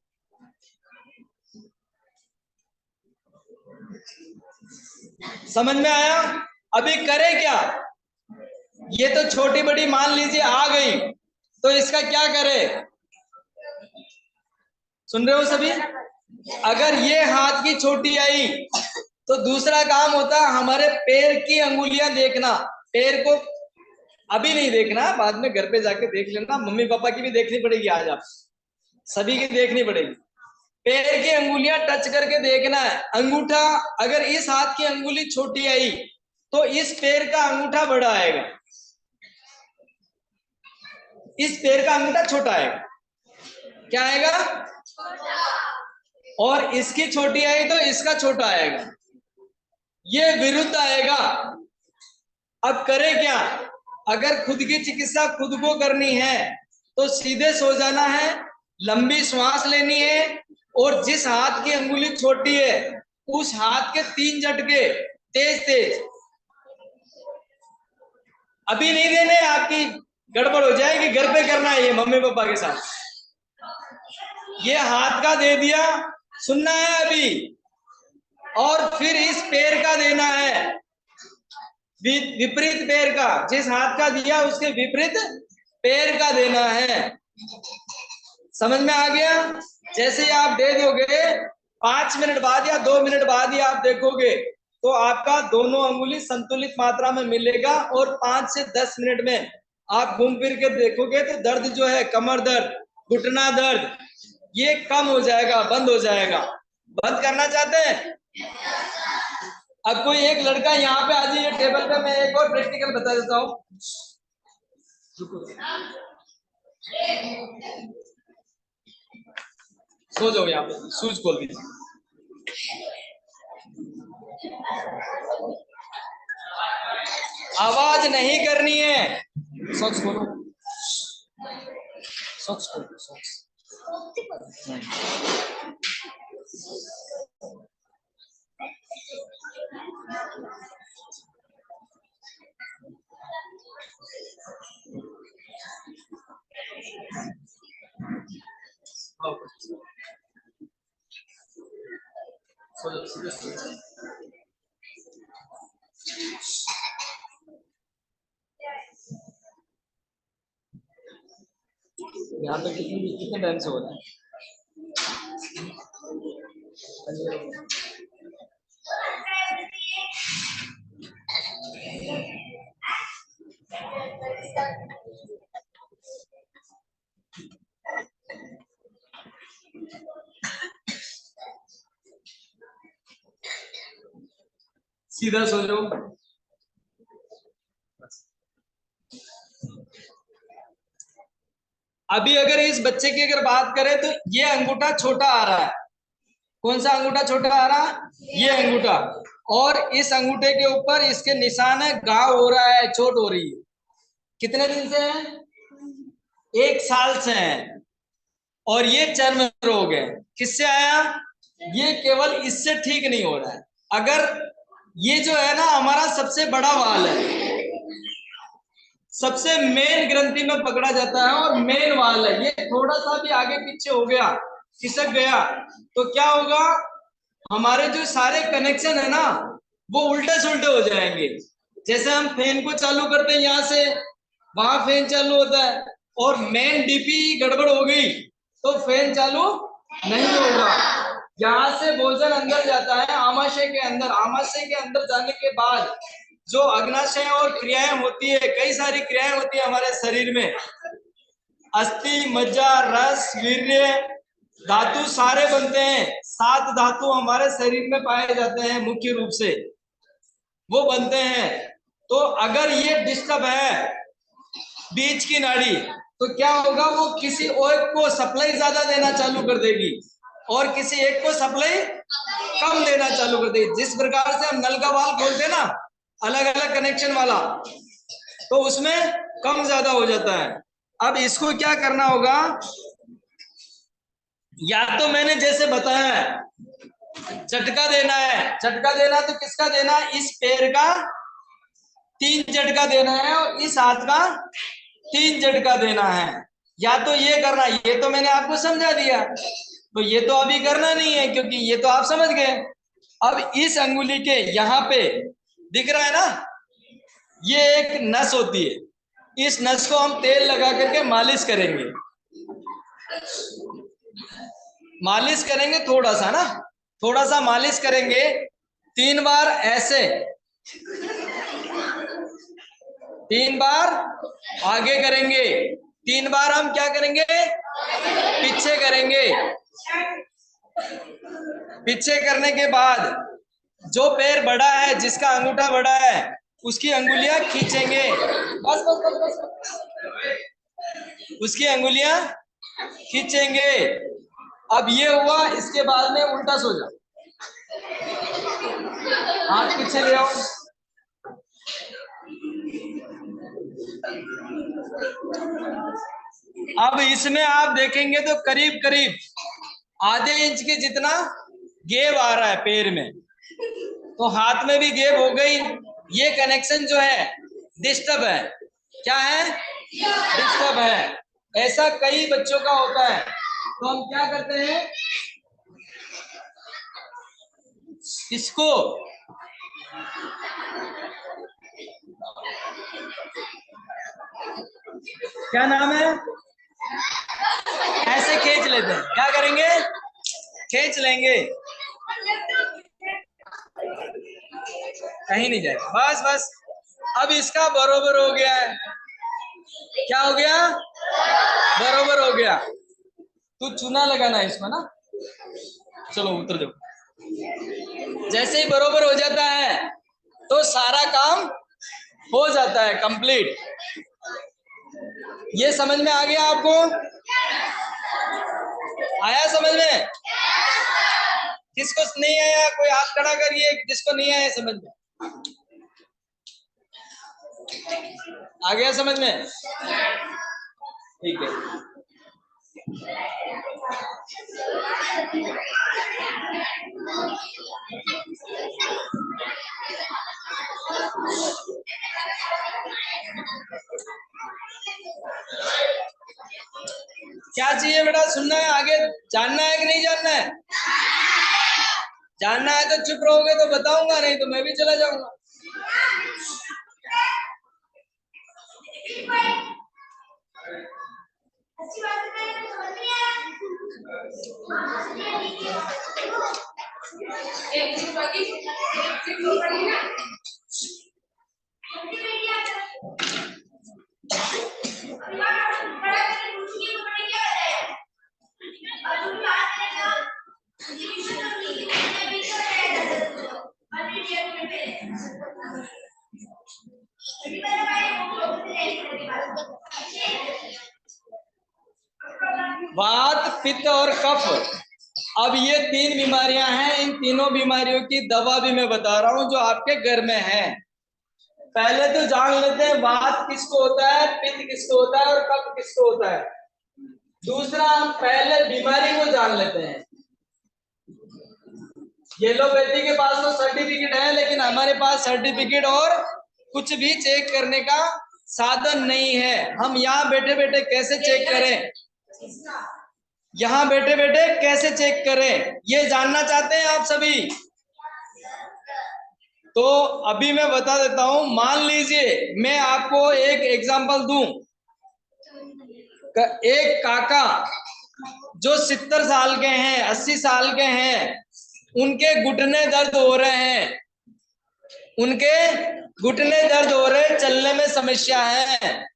समझ में आया? अभी करें क्या? ये तो छोटी बड़ी मान लीजिए आ गई, तो इसका क्या करें? सुन रहे हो सभी? अगर ये हाथ की छोटी आई तो दूसरा काम होता है हमारे पैर की अंगुलियां देखना। पैर को अभी नहीं देखना, बाद में घर पे जाके देख लेना, मम्मी पापा की भी देखनी पड़ेगी, आज आप सभी की देखनी पड़ेगी। पैर की अंगुलियां टच करके देखना है। अंगूठा, अगर इस हाथ की अंगुली छोटी आई तो इस पैर का अंगूठा बड़ा आएगा, इस पैर का अंगूठा छोटा आएगा। क्या आएगा? और इसकी छोटी आई तो इसका छोटा आएगा, ये विरुद्ध आएगा। अब करें क्या? अगर खुद की चिकित्सा खुद को करनी है तो सीधे सो जाना है, लंबी श्वास लेनी है, और जिस हाथ की अंगुली छोटी है उस हाथ के 3 झटके तेज तेज, अभी नहीं देने, आपकी गड़बड़ हो जाएगी, घर पे करना है ये मम्मी पापा के साथ। ये हाथ का दे दिया, सुनना है अभी, और फिर इस पैर का देना है, विपरीत पैर का, जिस हाथ का दिया उसके विपरीत पैर का देना है। समझ में आ गया? जैसे ही आप दे दोगे 5 मिनट बाद या 2 मिनट बाद ही आप देखोगे तो आपका दोनों अंगुली संतुलित मात्रा में मिलेगा, और 5 से 10 मिनट में आप घूम फिर के देखोगे तो दर्द जो है, कमर दर्द, घुटना दर्द, ये कम हो जाएगा, बंद हो जाएगा। बंद करना चाहते हैं? अब कोई एक लड़का यहाँ पे आ जाइए टेबल पे, मैं एक और प्रैक्टिकल बता देता हूँ। सो जाओ, यहाँ पे सूज खोल दीजिए। आवाज नहीं करनी है। सॉक्स खोलो, सॉक्स खोलो, सॉक्स। यहाँ पे कितने टाइम से हो रहा है? सीधा सो जाओ। अभी अगर इस बच्चे की अगर बात करें तो ये अंगूठा छोटा आ रहा है। कौन सा अंगूठा छोटा आ रहा है? ये अंगूठा। और इस अंगूठे के ऊपर इसके निशान है, घाव हो रहा है, चोट हो रही है। कितने दिन से है? 1 साल से है। और ये चर्म रोग है। किससे आया? ये केवल इससे ठीक नहीं हो रहा है। अगर ये जो है ना हमारा सबसे बड़ा वाल है, सबसे मेन ग्रंथि में पकड़ा जाता है और मेन वाल है, ये थोड़ा सा भी आगे पीछे हो गया, खिसक गया तो क्या होगा? हमारे जो सारे कनेक्शन है ना वो उल्टे सुल्टे हो जाएंगे। जैसे हम फैन को चालू करते हैं, यहां से वहां फैन चालू होता है, और मेन डीपी गड़बड़ हो गई तो फैन चालू नहीं होगा। यहाँ से भोजन अंदर जाता है आमाशय के अंदर, आमाशय के अंदर जाने के बाद जो अग्नाशय और क्रियाएं होती है, कई सारी क्रियाएं होती है हमारे शरीर में, अस्थि, मज्जा, रस, वीर्य, धातु सारे बनते हैं। 7 धातु हमारे शरीर में पाए जाते हैं, मुख्य रूप से वो बनते हैं। तो अगर ये डिस्टर्ब है बीच की नाड़ी तो क्या होगा? वो किसी एक को सप्लाई ज्यादा देना चालू कर देगी और किसी एक को सप्लाई कम देना चालू कर देगी। जिस प्रकार से हम नल का वाल्व खोलते हैं ना, अलग अलग कनेक्शन वाला, तो उसमें कम ज्यादा हो जाता है। अब इसको क्या करना होगा? या तो मैंने जैसे बताया झटका देना है। झटका देना तो किसका देना है? इस पैर का 3 झटका देना है और इस हाथ का 3 झटका देना है। या तो ये करना, ये तो मैंने आपको समझा दिया, तो ये तो अभी करना नहीं है क्योंकि ये तो आप समझ गए। अब इस अंगुली के यहाँ पे दिख रहा है ना, ये एक नस होती है, इस नस को हम तेल लगा करके मालिश करेंगे। मालिश करेंगे थोड़ा सा ना, थोड़ा सा मालिश करेंगे 3 बार ऐसे, 3 बार आगे करेंगे, 3 बार हम क्या करेंगे, पीछे करेंगे। पीछे करने के बाद जो पैर बड़ा है, जिसका अंगूठा बड़ा है, उसकी अंगुलियां खींचेंगे, बस बस बस बस, उसकी अंगुलियां खींचेंगे। अब ये हुआ, इसके बाद में उल्टा सो जाओ, हाथ पीछे ले आओ। अब इसमें आप देखेंगे तो करीब करीब आधे इंच के जितना गैप आ रहा है पैर में, तो हाथ में भी गैप हो गई। ये कनेक्शन जो है डिस्टर्ब है, क्या है, डिस्टर्ब है। ऐसा कई बच्चों का होता है, तो हम क्या करते हैं, इसको क्या नाम है, ऐसे खींच लेते हैं, क्या करेंगे, खींच लेंगे, कहीं नहीं जाएगा, बस बस। अब इसका बरोबर हो गया है, क्या हो गया, बरोबर हो गया। तू चूना लगाना है इसमें ना, चलो उतर जाओ। जैसे ही बरोबर हो जाता है तो सारा काम हो जाता है कंप्लीट। ये समझ में आ गया आपको, आया समझ में? किसको नहीं आया कोई हाथ खड़ा करिए, जिसको नहीं आया समझ में। आ गया समझ में, ठीक है। क्या चाहिए बेटा, सुनना है, आगे जानना है कि नहीं जानना है? जानना है तो चुप रहोगे तो बताऊंगा, नहीं तो मैं भी चला जाऊंगा। वात, पित्त और कफ, अब ये 3 बीमारियां हैं। इन तीनों बीमारियों की दवा भी मैं बता रहा हूं जो आपके घर में है। पहले तो जान लेते हैं वात किसको होता है, पित्त किसको होता है और कफ किसको होता है। दूसरा, हम पहले बीमारी को जान लेते हैं। एलोपैथी के पास तो सर्टिफिकेट है, लेकिन हमारे पास सर्टिफिकेट और कुछ भी चेक करने का साधन नहीं है। हम यहाँ बैठे बैठे कैसे चेक करें, यहाँ बैठे बैठे कैसे चेक करें, ये जानना चाहते हैं आप सभी। तो अभी मैं बता देता हूं। मान लीजिए मैं आपको एक एग्जांपल दूं, एक काका जो 70 साल के हैं, 80 साल के हैं, उनके घुटने दर्द हो रहे हैं, उनके घुटने दर्द हो रहे, चलने में समस्या है।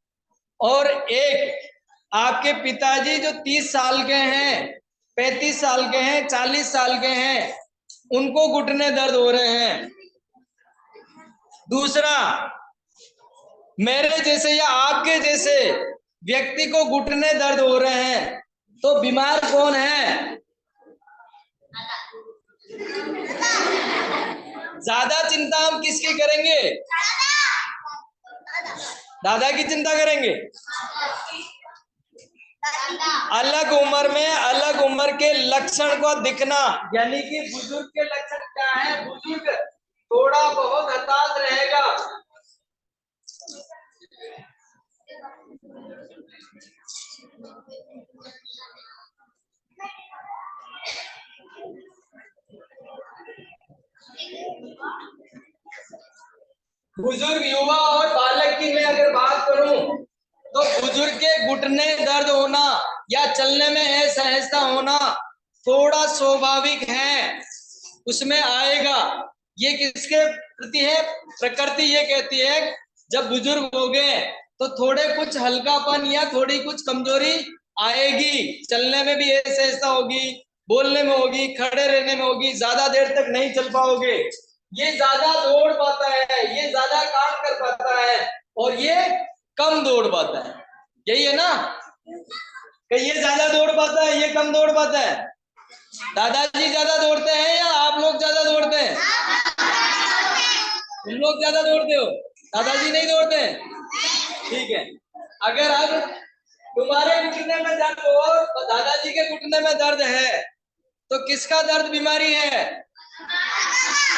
और एक आपके पिताजी जो 30 साल के हैं, 35 साल के हैं, 40 साल के हैं, उनको घुटने दर्द हो रहे हैं। दूसरा, मेरे जैसे या आपके जैसे व्यक्ति को घुटने दर्द हो रहे हैं, तो बीमार कौन है? ज्यादा चिंता हम किसकी करेंगे? दादा की चिंता करेंगे। अलग उम्र में अलग उम्र के लक्षण को दिखना, यानी कि बुजुर्ग के लक्षण क्या है? बुजुर्ग थोड़ा बहुत हताश रहेगा, बुजुर्ग, युवा और बालक की मैं अगर बात करूं तो बुजुर्ग के घुटने दर्द होना या चलने में असहजता होना, थोड़ा स्वाभाविक है, उसमें आएगा। ये किसके प्रति है? प्रकृति ये कहती है जब बुजुर्ग हो गए तो थोड़े कुछ हल्कापन या थोड़ी कुछ कमजोरी आएगी। चलने में भी ऐसा होगी, बोलने में होगी, खड़े रहने में होगी, ज्यादा देर तक नहीं चल पाओगे। ये ज्यादा दौड़ पाता है, ये ज्यादा काम कर पाता है, और ये कम दौड़ पाता है। यही है ना कि ये ज्यादा दौड़ पाता है, ये कम दौड़ पाता है। दादाजी ज्यादा दौड़ते हैं या आप लोग ज्यादा दौड़ते हैं? तुम लोग ज्यादा दौड़ते हो, दादाजी नहीं दौड़ते हैं। ठीक है, अगर अब तुम्हारे घुटने में दर्द हो और दादाजी के घुटने में दर्द है तो किसका दर्द बीमारी है?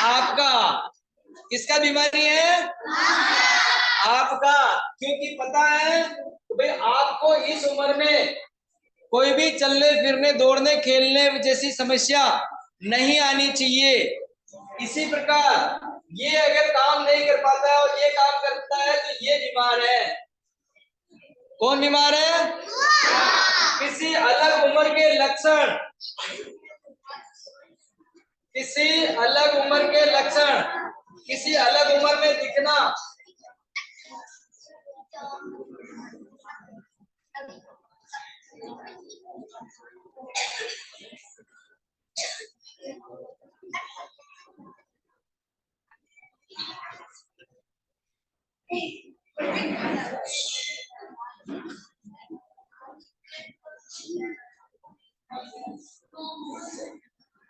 आपका। किसका बीमारी है? आपका। क्योंकि पता है भाई आपको इस उम्र में कोई भी चलने फिरने दौड़ने खेलने जैसी समस्या नहीं आनी चाहिए। इसी प्रकार ये अगर काम नहीं कर पाता है और ये काम करता है तो ये बीमार है। कौन बीमार है? किसी अलग उम्र के लक्षण, किसी अलग उम्र के लक्षण, किसी अलग उम्र में दिखना,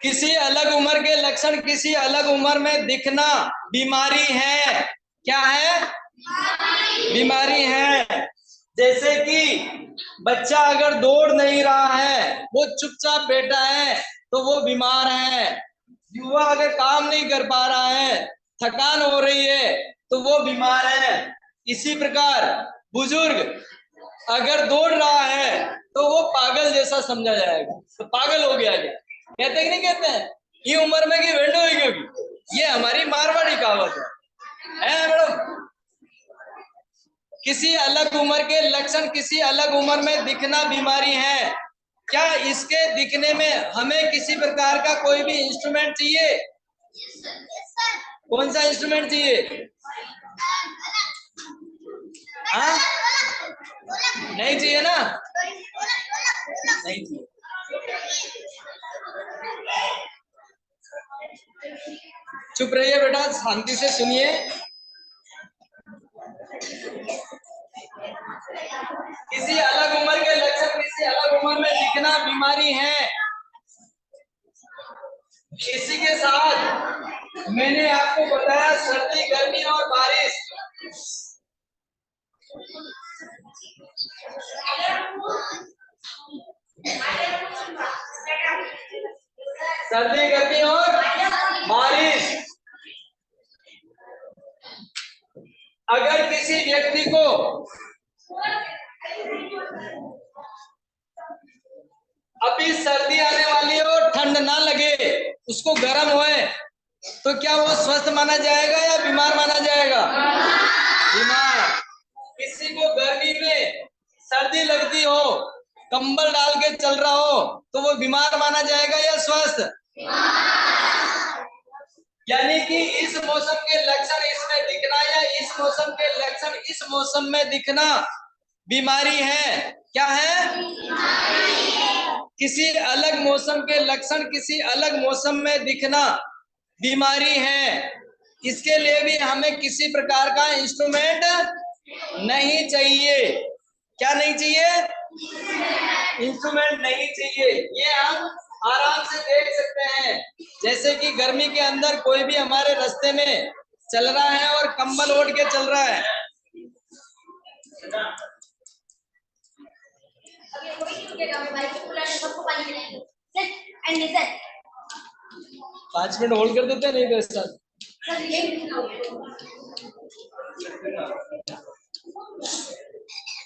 किसी अलग उम्र के लक्षण, किसी अलग उम्र में दिखना बीमारी है। क्या है? बीमारी है। जैसे कि बच्चा अगर दौड़ नहीं रहा है, वो चुपचाप बैठा है तो वो बीमार है। युवा अगर काम नहीं कर पा रहा है, थकान हो रही है तो वो बीमार है। इसी प्रकार बुजुर्ग अगर दौड़ रहा है तो वो पागल जैसा समझा जाएगा, तो पागल हो गया क्या? कहते कि नहीं कहते हैं? ये उम्र में की वेंडो होगी। ये हमारी मारवाड़ी कहावत है मैडम। किसी अलग उम्र के लक्षण, किसी अलग उम्र में दिखना बीमारी है। क्या इसके दिखने में हमें किसी प्रकार का कोई भी इंस्ट्रूमेंट चाहिए? कौन सा इंस्ट्रूमेंट चाहिए? हाँ, नहीं चाहिए ना? नहीं चाहिए। चुप रहिए बेटा, शांति से सुनिए। किसी अलग उम्र के लक्षण, किसी अलग उम्र में दिखना बीमारी है। इसी के साथ मैंने आपको बताया सर्दी, गर्मी और बारिश। सर्दी, गर्मी और बारिश। अगर किसी व्यक्ति को अभी सर्दी आने वाली है और ठंड ना लगे, उसको गर्म होए, तो क्या वो स्वस्थ माना जाएगा या बीमार माना जाएगा? बीमार। किसी को गर्मी में सर्दी लगती हो, कंबल डाल के चल रहा हो, तो वो बीमार माना जाएगा या स्वस्थ? यानी कि इस मौसम के लक्षण इसमें दिखना या इस मौसम के लक्षण इस मौसम में दिखना बीमारी है। क्या है? किसी अलग मौसम के लक्षण किसी अलग मौसम में दिखना बीमारी है। इसके लिए भी हमें किसी प्रकार का इंस्ट्रूमेंट नहीं चाहिए। क्या नहीं चाहिए? इंस्ट्रूमेंट नहीं चाहिए। ये हम आराम से देख सकते हैं। जैसे कि गर्मी के अंदर कोई भी हमारे रास्ते में चल रहा है और कंबल ओढ़ के चल रहा है, 5 मिनट होल्ड कर देते हैं, नहीं तो इस साथ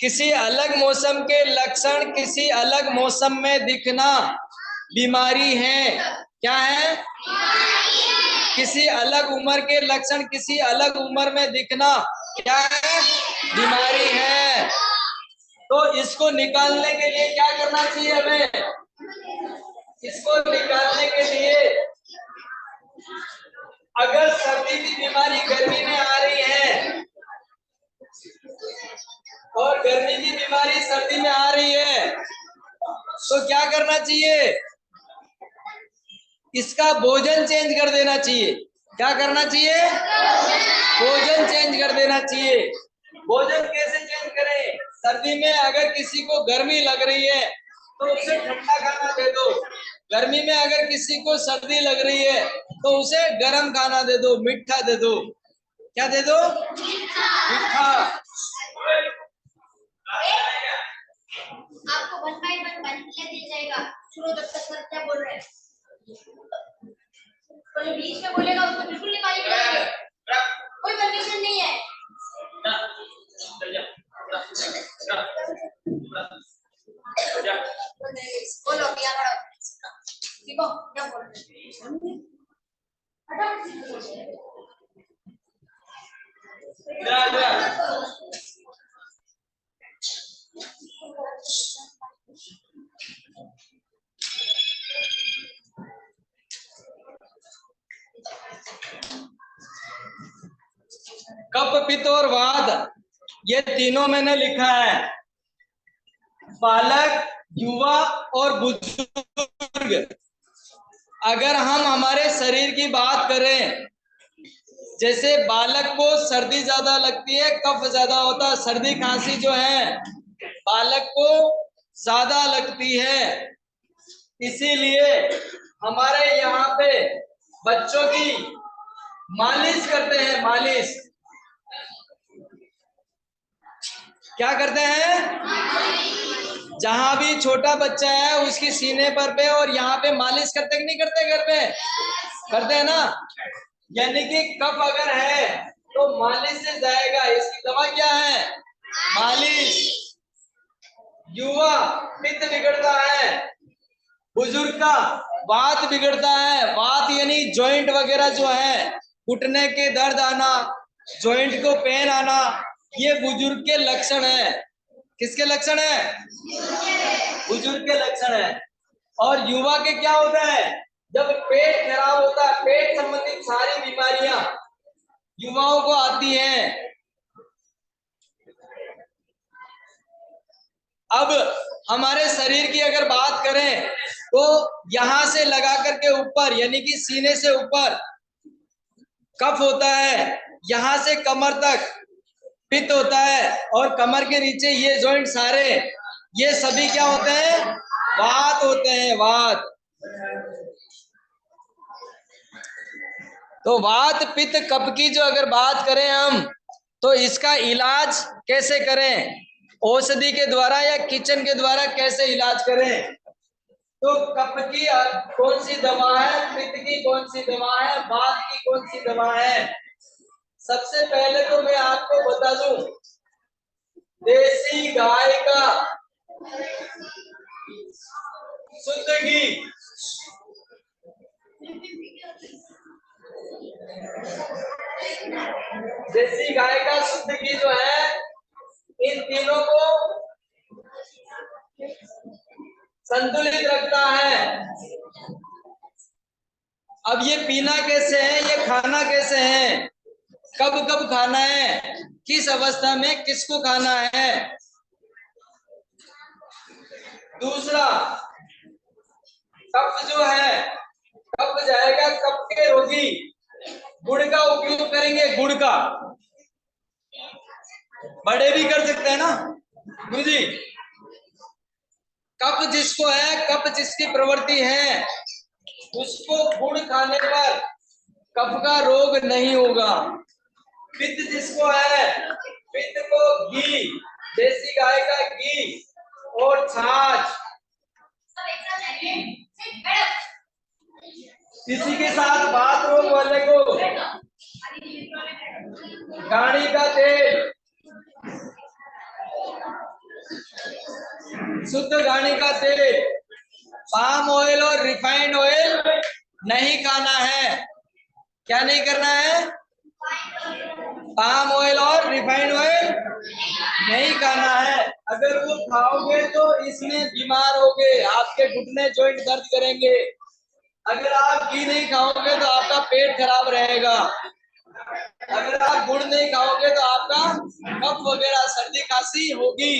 किसी अलग मौसम के लक्षण किसी अलग मौसम में दिखना बीमारी है। क्या है? किसी अलग उम्र के लक्षण किसी अलग उम्र में दिखना क्या है? बीमारी है। तो इसको निकालने के लिए क्या करना चाहिए हमें? इसको निकालने के लिए अगर सर्दी की बीमारी गर्मी में आ रही है और गर्मी की बीमारी सर्दी में आ रही है तो क्या करना चाहिए? इसका भोजन चेंज कर देना चाहिए। क्या करना चाहिए? भोजन चेंज कर देना चाहिए। भोजन कैसे चेंज करें? सर्दी में अगर किसी को गर्मी लग रही है तो उसे ठंडा खाना दे दो। गर्मी में अगर किसी को सर्दी लग रही है तो उसे गर्म खाना दे दो, मीठा दे दो। क्या दे दो? मीठा। आपको 1 by 1 दिया जाएगा। सुनो जब तक सर क्या बोल रहे हैं। कोई बीच में बोलेगा उसको बिल्कुल निकाली पड़ेगी। कोई कंडीशन नहीं है। बोलो क्या करो? देखो क्या बोल रहे हैं। कफ, पित्त और वात, ये तीनों मैंने लिखा है। बालक, युवा और बुजुर्ग। अगर हम हमारे शरीर की बात करें, जैसे बालक को सर्दी ज्यादा लगती है, कफ ज्यादा होता है। सर्दी खांसी जो है बालक को ज्यादा लगती है, इसीलिए हमारे यहाँ पे बच्चों की मालिश करते हैं। मालिश क्या करते हैं? जहां भी छोटा बच्चा है उसकी सीने पर पे और यहाँ पे मालिश करते कि नहीं करते? घर पे करते हैं ना। यानी कि कफ अगर है तो मालिश से जाएगा। इसकी दवा क्या है? मालिश। युवा, पित्त बिगड़ता है। बुजुर्ग का वात बिगड़ता है। वात यानी जॉइंट वगैरह जो है, घुटने के दर्द आना, जॉइंट को पेन आना, ये बुजुर्ग के लक्षण है। किसके लक्षण है? बुजुर्ग के लक्षण है। और युवा के क्या होता है? जब पेट खराब होता है, पेट संबंधित सारी बीमारियां युवाओं को आती हैं। अब हमारे शरीर की अगर बात करें तो यहां से लगा करके ऊपर यानी कि सीने से ऊपर कफ होता है, यहां से कमर तक पित्त होता है और कमर के नीचे ये जॉइंट सारे, ये सभी क्या होते हैं? वात होते हैं। वात। तो वात, पित्त, कफ की जो अगर बात करें हम, तो इसका इलाज कैसे करें? औषधि के द्वारा या किचन के द्वारा कैसे इलाज करें? तो कफ की कौन सी दवा है, पित्त की कौन सी दवा है, वात की कौन सी दवा है? सबसे पहले तो मैं आपको बता दूं, देसी गाय का शुद्ध घी, देसी गाय का शुद्ध घी जो है इन तीनों को संतुलित रखता है। अब ये पीना कैसे है, ये खाना कैसे है, कब कब खाना है, किस अवस्था में किसको खाना है? दूसरा, कफ जो है, कफ जाएगा, कफ के रोगी गुड़ का उपयोग करेंगे। गुड़ का, बड़े भी कर सकते हैं ना गुरु जी। कफ जिसको है, कफ जिसकी प्रवृत्ति है, उसको गुड़ खाने पर कफ का रोग नहीं होगा। पित्त जिसको है, पित्त को घी, देसी गाय का घी और छाछ, इसी के साथ बात रोग वाले को गाड़ी का तेल, शुद्ध गाड़ी का तेल, पाम ऑयल और रिफाइंड ऑयल नहीं खाना है। क्या नहीं करना है? पाम ऑयल और रिफाइंड ऑयल नहीं खाना है। अगर वो खाओगे तो इसमें बीमार होगे, आपके घुटने जॉइंट दर्द करेंगे। अगर आप घी नहीं खाओगे तो आपका पेट खराब रहेगा। अगर आप गुड़ नहीं खाओगे तो आपका कफ वगैरह सर्दी खांसी होगी।